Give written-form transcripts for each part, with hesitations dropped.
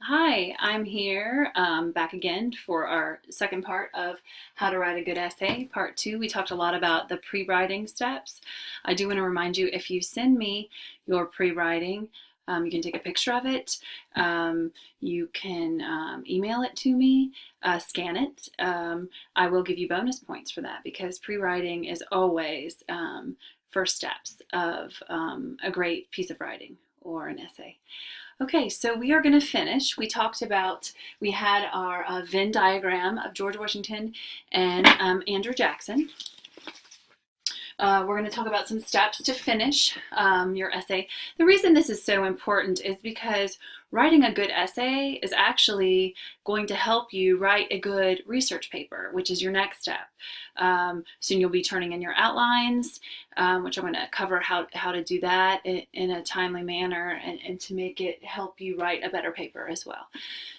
Hi, I'm here back again for our second part of How to Write a Good Essay. Part two, we talked a lot about the pre-writing steps. I do want to remind you, if you send me your pre-writing, you can take a picture of it. You can email it to me, scan it. I will give you bonus points for that because pre-writing is always first steps of a great piece of writing or an essay. Okay, so we are going to finish. We had our Venn diagram of George Washington and Andrew Jackson. We're going to talk about some steps to finish your essay. The reason this is so important is because writing a good essay is actually going to help you write a good research paper, which is your next step. Soon you'll be turning in your outlines, which I'm going to cover how to do that in a timely manner and to make it help you write a better paper as well.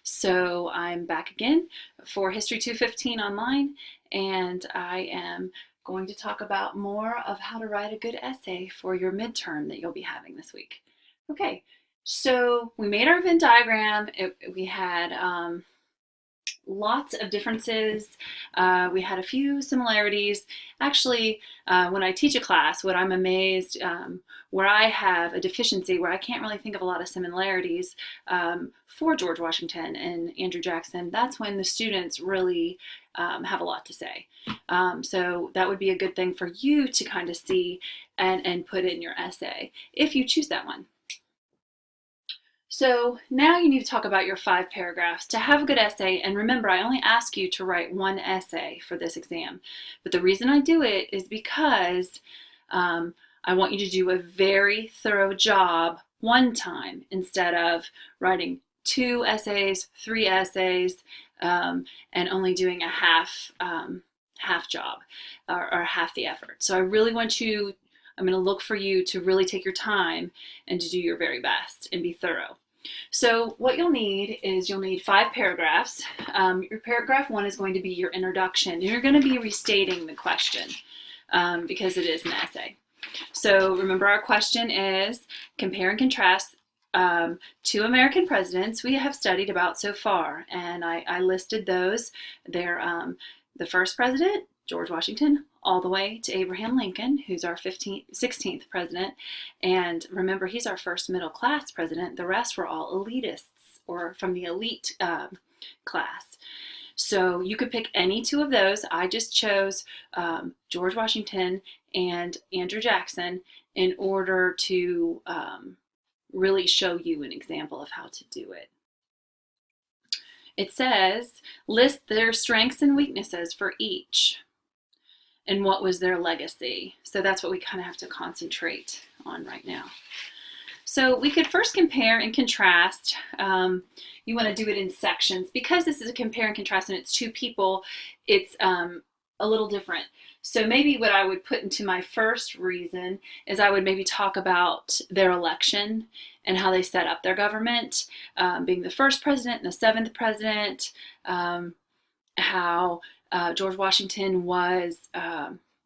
So I'm back again for History 215 online, and I am going to talk about more of how to write a good essay for your midterm that you'll be having this week. Okay, so we made our Venn diagram. We had lots of differences. We had a few similarities. Actually, when I teach a class, what I'm amazed, where I have a deficiency, where I can't really think of a lot of similarities for George Washington and Andrew Jackson, that's when the students really have a lot to say. So that would be a good thing for you to kind of see and put in your essay, if you choose that one. So now you need to talk about your 5 paragraphs to have a good essay. And remember, I only ask you to write 1 essay for this exam. But the reason I do it is because I want you to do a very thorough job one time instead of writing 2 essays, 3 essays, and only doing a half job or half the effort. So I really want you, I'm going to look for you to really take your time and to do your very best and be thorough. So what you'll need is you'll need 5 paragraphs. Your paragraph 1 is going to be your introduction. You're going to be restating the question because it is an essay. So remember, our question is compare and contrast 2 American presidents we have studied about so far. And I listed those. They're the first president, George Washington, all the way to Abraham Lincoln, who's our 16th president. And remember, he's our first middle class president. The rest were all elitists or from the elite class. So you could pick any 2 of those. I just chose George Washington and Andrew Jackson in order to really show you an example of how to do it. It says, list their strengths and weaknesses for each and what was their legacy. So that's what we kind of have to concentrate on right now. So we could first compare and contrast. You want to do it in sections. Because this is a compare and contrast and it's 2 people, it's a little different. So maybe what I would put into my first reason is I would maybe talk about their election and how they set up their government, being the first president and the 7th president, how George Washington was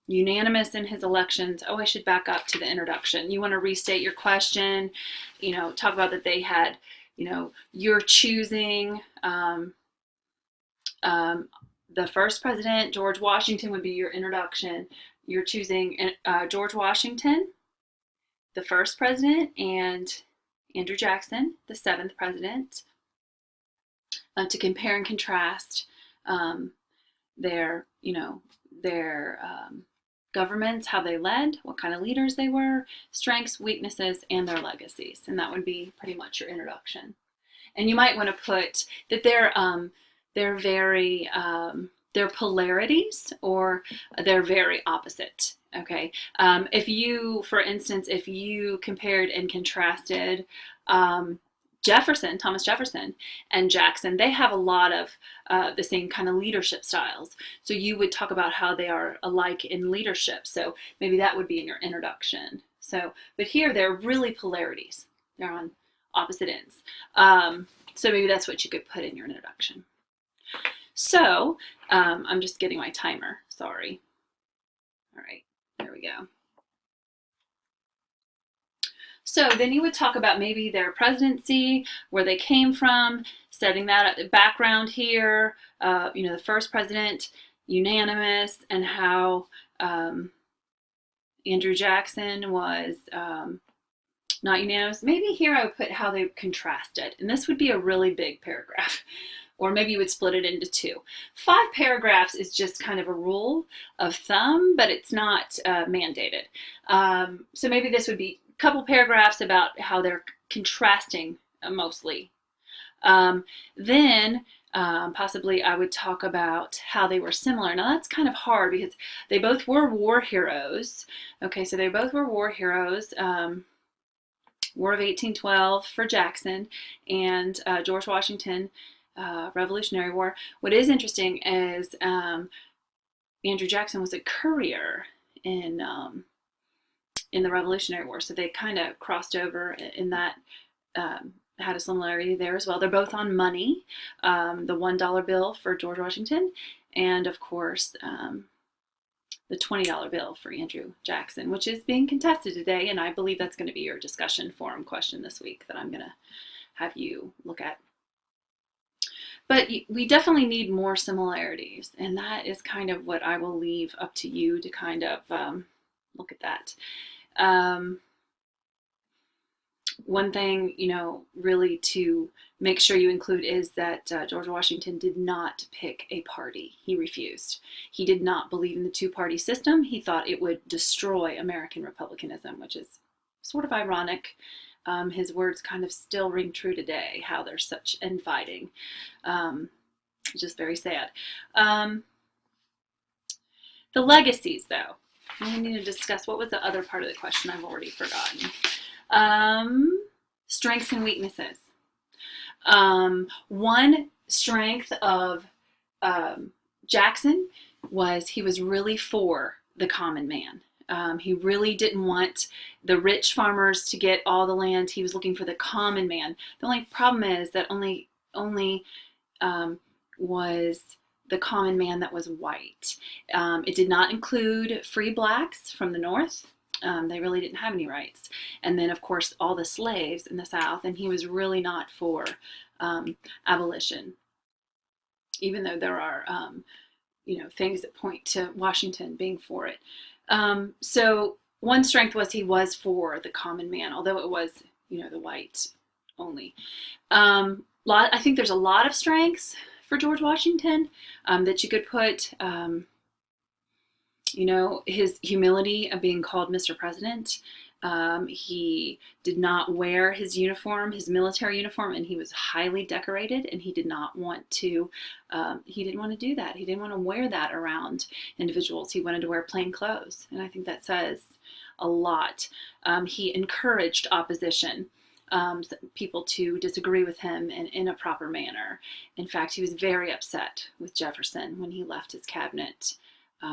unanimous in his elections. Oh, I should back up to the introduction. You want to restate your question, talk about that they had, you're choosing the first president, George Washington, would be your introduction. You're choosing George Washington, the first president, and Andrew Jackson, the 7th president, to compare and contrast their governments, how they led, what kind of leaders they were, strengths, weaknesses, and their legacies. And that would be pretty much your introduction. And you might want to put that they're very they're polarities or they're very opposite. Okay, for instance, if you compared and contrasted Thomas Jefferson and Jackson, they have a lot of the same kind of leadership styles. So you would talk about how they are alike in leadership. So maybe that would be in your introduction. But here they're really polarities. They're on opposite ends. So maybe that's what you could put in your introduction. So I'm just getting my timer. Sorry. All right, there we go. So then you would talk about maybe their presidency, where they came from, setting that background here. The first president, unanimous, and how Andrew Jackson was not unanimous. Maybe here I would put how they contrasted, and this would be a really big paragraph. Or maybe you would split it into two. 5 paragraphs is just kind of a rule of thumb, but it's not mandated. So maybe this would be a couple paragraphs about how they're contrasting mostly. Then possibly I would talk about how they were similar. Now that's kind of hard because they both were war heroes. Okay, so they both were war heroes. War of 1812 for Jackson, and George Washington, Revolutionary War. What is interesting is Andrew Jackson was a courier in the Revolutionary War, so they kind of crossed over in that. Had a similarity there as well. They're both on money, the $1 bill for George Washington, and of course the $20 bill for Andrew Jackson, which is being contested today, and I believe that's going to be your discussion forum question this week that I'm going to have you look at. But we definitely need more similarities, and that is kind of what I will leave up to you to kind of look at that. One thing, really to make sure you include is that George Washington did not pick a party. He refused. He did not believe in the two-party system. He thought it would destroy American republicanism, which is sort of ironic. His words kind of still ring true today, how they're such infighting. Just very sad. The legacies, though. We need to discuss, what was the other part of the question? I've already forgotten. Strengths and weaknesses. One strength of Jackson was he was really for the common man. He really didn't want the rich farmers to get all the land. He was looking for the common man. The only problem is that only was the common man that was white. It did not include free blacks from the North. They really didn't have any rights. And then, of course, all the slaves in the South, and he was really not for abolition, even though there are, things that point to Washington being for it. So one strength was he was for the common man, although it was, the white only. I think there's a lot of strengths for George Washington that you could put, his humility of being called Mr. President. He did not wear his uniform, his military uniform, and he was highly decorated, and he did not want to, he didn't want to do that. He didn't want to wear that around individuals. He wanted to wear plain clothes, and I think that says a lot. He encouraged opposition, people to disagree with him in a proper manner. In fact, he was very upset with Jefferson when he left his cabinet,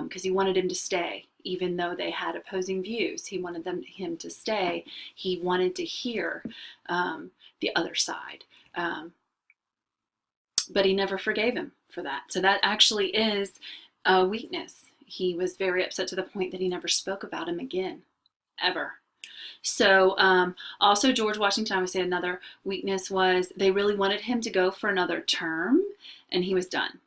because he wanted him to stay, even though they had opposing views. He wanted him to stay. He wanted to hear the other side. But he never forgave him for that. So that actually is a weakness. He was very upset to the point that he never spoke about him again, ever. So also George Washington, I would say another weakness was they really wanted him to go for another term, and he was done.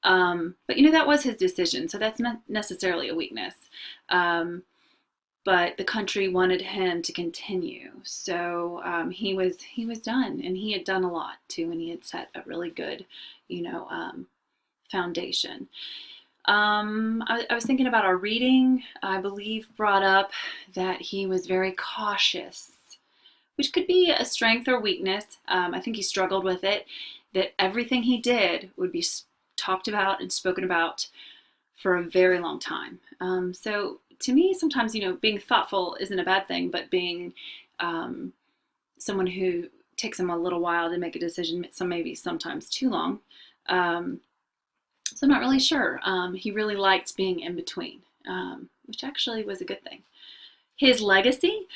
But that was his decision, so that's not necessarily a weakness. But the country wanted him to continue, so he was done, and he had done a lot too, and he had set a really good, foundation. I was thinking about our reading. I believe brought up that he was very cautious, which could be a strength or weakness. I think he struggled with it, that everything he did would be talked about and spoken about for a very long time. So to me, sometimes, being thoughtful isn't a bad thing, but being someone who takes them a little while to make a decision, maybe sometimes too long. So I'm not really sure. He really liked being in between, which actually was a good thing. His legacy,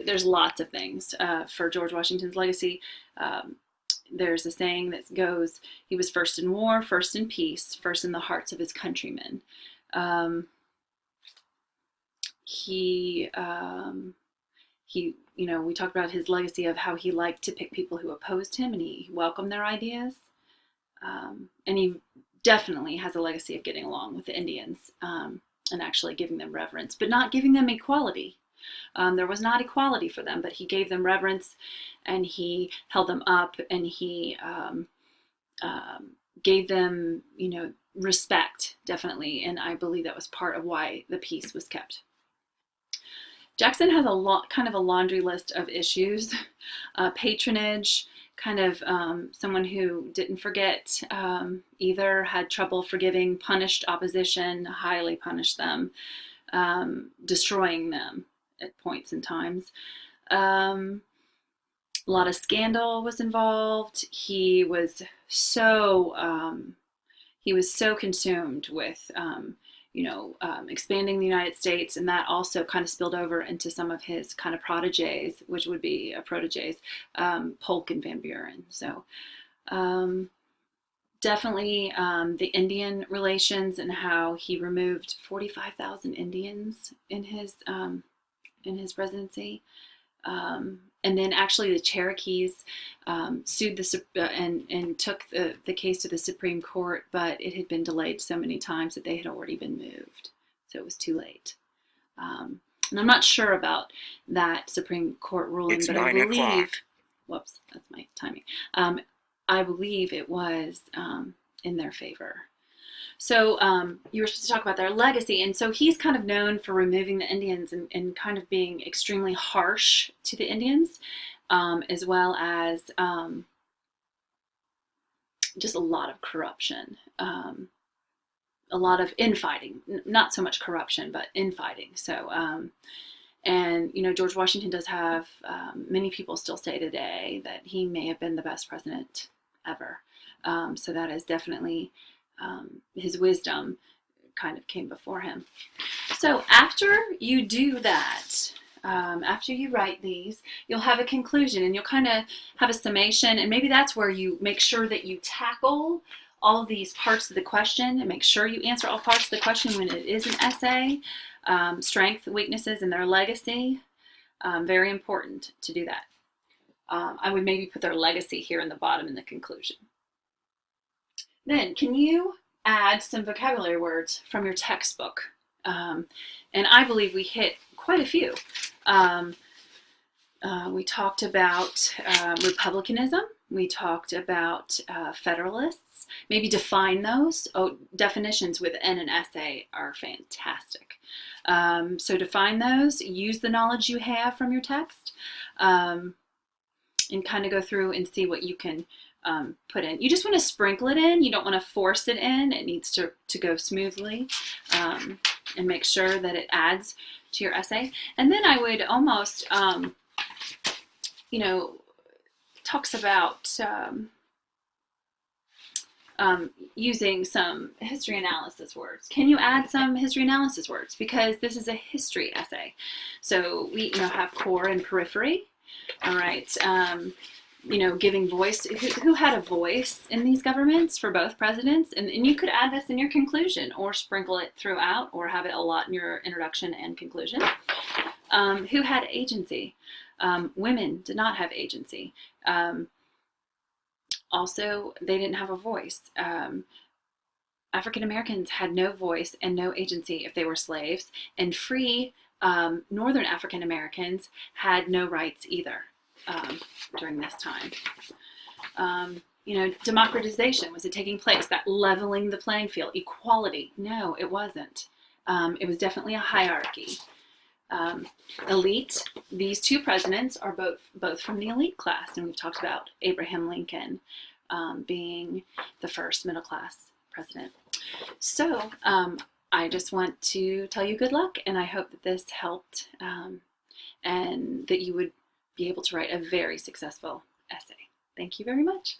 there's lots of things for George Washington's legacy. There's a saying that goes, he was first in war, first in peace, first in the hearts of his countrymen. he we talked about his legacy of how he liked to pick people who opposed him and he welcomed their ideas. And he definitely has a legacy of getting along with the Indians, and actually giving them reverence, but not giving them equality. There was not equality for them, but he gave them reverence and he held them up, and he gave them, respect, definitely. And I believe that was part of why the peace was kept. Jackson has kind of a laundry list of issues. Patronage, kind of someone who didn't forget either, had trouble forgiving, punished opposition, highly punished them, destroying them at points and times. A lot of scandal was involved. He was so consumed with expanding the United States, and that also kind of spilled over into some of his kind of proteges, which would be proteges, Polk and Van Buren. So definitely the Indian relations and how he removed 45,000 Indians in his presidency. And then actually the Cherokees sued and took the case to the Supreme Court, but it had been delayed so many times that they had already been moved. So it was too late. And I'm not sure about that Supreme Court ruling, but I believe, whoops, that's my timing. I believe it was in their favor. So you were supposed to talk about their legacy, and so he's kind of known for removing the Indians and kind of being extremely harsh to the Indians, as well as just a lot of corruption, a lot of infighting, not so much corruption, but infighting. So, and George Washington does have, many people still say today that he may have been the best president ever. So that is definitely his wisdom kind of came before him. So after you do that, after you write these, you'll have a conclusion and you'll kind of have a summation, and maybe that's where you make sure that you tackle all of these parts of the question and make sure you answer all parts of the question when it is an essay. Strength, weaknesses, and their legacy. Very important to do that. I would maybe put their legacy here in the bottom in the conclusion. Then, can you add some vocabulary words from your textbook? And I believe we hit quite a few. We talked about republicanism. We talked about federalists. Maybe define those. Oh, definitions within an essay are fantastic. So define those. Use the knowledge you have from your text, and kind of go through and see what you can put in. You just want to sprinkle it in. You don't want to force it in. It needs to go smoothly, and make sure that it adds to your essay. And then I would almost, talks about using some history analysis words. Can you add some history analysis words? Because this is a history essay. So we have core and periphery. All right. Giving voice, who had a voice in these governments for both presidents, and you could add this in your conclusion or sprinkle it throughout or have it a lot in your introduction and conclusion. Who had agency? Women did not have agency. Also, they didn't have a voice. African Americans had no voice and no agency if they were slaves, and free Northern African Americans had no rights either. During this time. Democratization, was it taking place? That leveling the playing field, equality? No, it wasn't. It was definitely a hierarchy. Elite, these two presidents are both from the elite class, and we've talked about Abraham Lincoln being the first middle class president. So I just want to tell you good luck, and I hope that this helped, and that you would be able to write a very successful essay. Thank you very much.